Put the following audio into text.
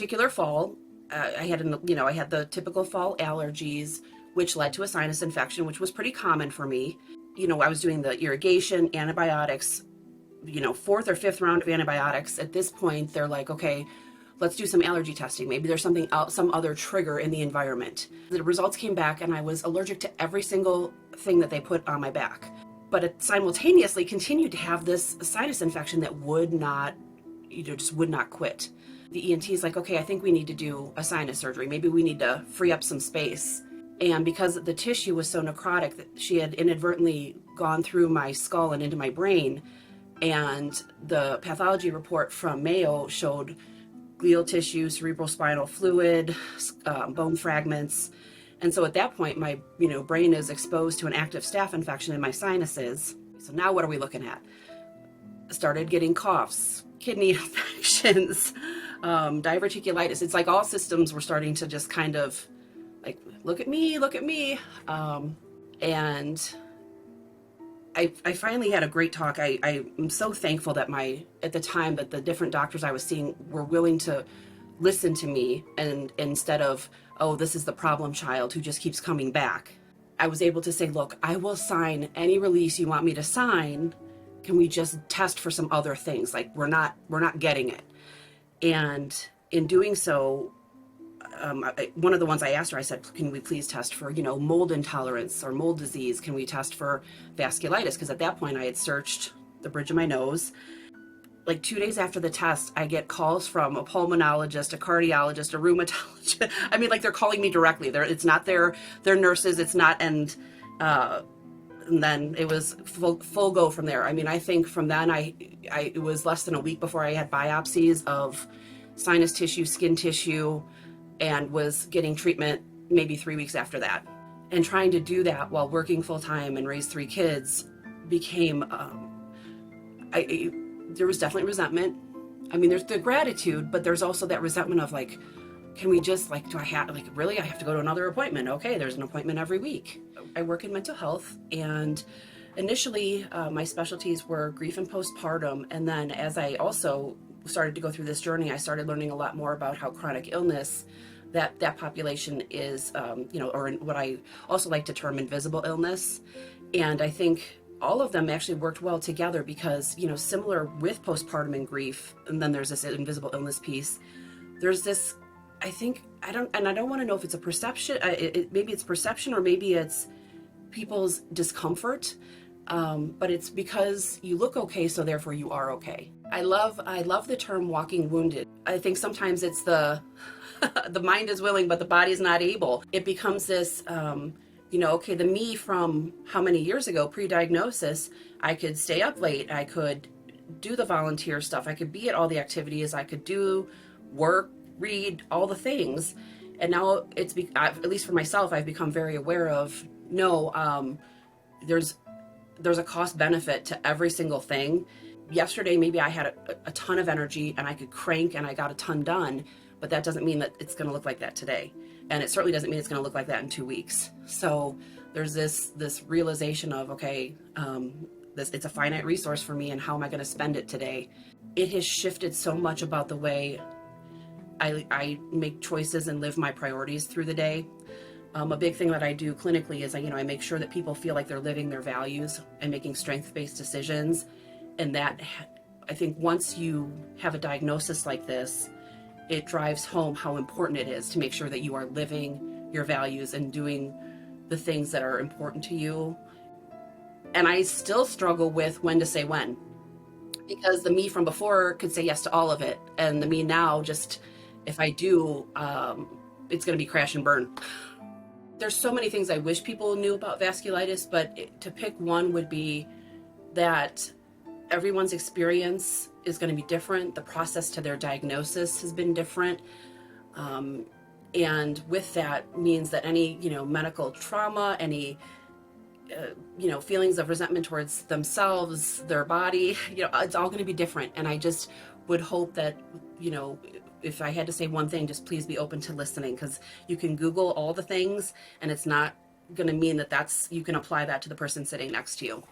particular fall, I had I had the typical fall allergies, which led to a sinus infection, which was pretty common for me. I was doing the irrigation, antibiotics, fourth or fifth round of antibiotics. At this point, they're like, okay, let's do some allergy testing. Maybe there's something else, some other trigger in the environment. The results came back and I was allergic to every single thing that they put on my back. But it simultaneously continued to have this sinus infection that would not, just would not quit. The ENT is like, okay, I think we need to do a sinus surgery. Maybe we need to free up some space. And because the tissue was so necrotic, that she had inadvertently gone through my skull and into my brain. And the pathology report from Mayo showed glial tissue, cerebrospinal fluid, bone fragments. And so at that point, my brain is exposed to an active staph infection in my sinuses. So now what are we looking at? Started getting coughs, kidney infections, diverticulitis. It's like all systems were starting to just kind of like, look at me, look at me. And I finally had a great talk. I am so thankful that at the time that the different doctors I was seeing were willing to listen to me, and instead of, oh, this is the problem child who just keeps coming back, I was able to say, look, I will sign any release you want me to sign. Can we just test for some other things? Like we're not getting it. And in doing so, one of the ones I asked her, I said, can we please test for, mold intolerance or mold disease? Can we test for vasculitis? Because at that point I had searched the bridge of my nose. Like 2 days after the test, I get calls from a pulmonologist, a cardiologist, a rheumatologist. I mean, like they're calling me directly. It's not their nurses. It's not, and then it was full go from there. I mean, I think from then it was less than a week before I had biopsies of sinus tissue, skin tissue, and was getting treatment maybe 3 weeks after that. And trying to do that while working full time and raise 3 kids became, there was definitely resentment. I mean, there's the gratitude, but there's also that resentment of like, can we just like, do I have, like, really, I have to go to another appointment? Okay, there's an appointment every week. I work in mental health, and initially my specialties were grief and postpartum. And then as I also started to go through this journey, I started learning a lot more about how chronic illness, that population is, or what I also like to term invisible illness. And I think all of them actually worked well together because, similar with postpartum and grief, and then there's this invisible illness piece, there's this, I think, I don't want to know if it's a perception, maybe it's perception or maybe it's people's discomfort, but it's because you look okay, so therefore you are okay. I love the term walking wounded. I think sometimes it's the mind is willing, but the body is not able. It becomes this, okay, the me from how many years ago, pre-diagnosis, I could stay up late, I could do the volunteer stuff, I could be at all the activities, I could do work, read, all the things. And now at least for myself, I've become very aware of, no, there's a cost benefit to every single thing. Yesterday, maybe I had a ton of energy and I could crank and I got a ton done, but that doesn't mean that it's going to look like that today. And it certainly doesn't mean it's going to look like that in 2 weeks. So there's this realization of, okay, it's a finite resource for me, and how am I going to spend it today? It has shifted so much about the way I make choices and live my priorities through the day. A big thing that I do clinically is I make sure that people feel like they're living their values and making strength-based decisions. And that, I think, once you have a diagnosis like this, it drives home how important it is to make sure that you are living your values and doing the things that are important to you. And I still struggle with when to say when, because the me from before could say yes to all of it, and the me now, just if I do, it's going to be crash and burn. There's so many things I wish people knew about vasculitis, but to pick one would be that everyone's experience is going to be different. The process to their diagnosis has been different. And with that means that any, medical trauma, any, feelings of resentment towards themselves, their body, it's all going to be different. And I just would hope that, if I had to say one thing, just please be open to listening, because you can Google all the things and it's not going to mean that you can apply that to the person sitting next to you.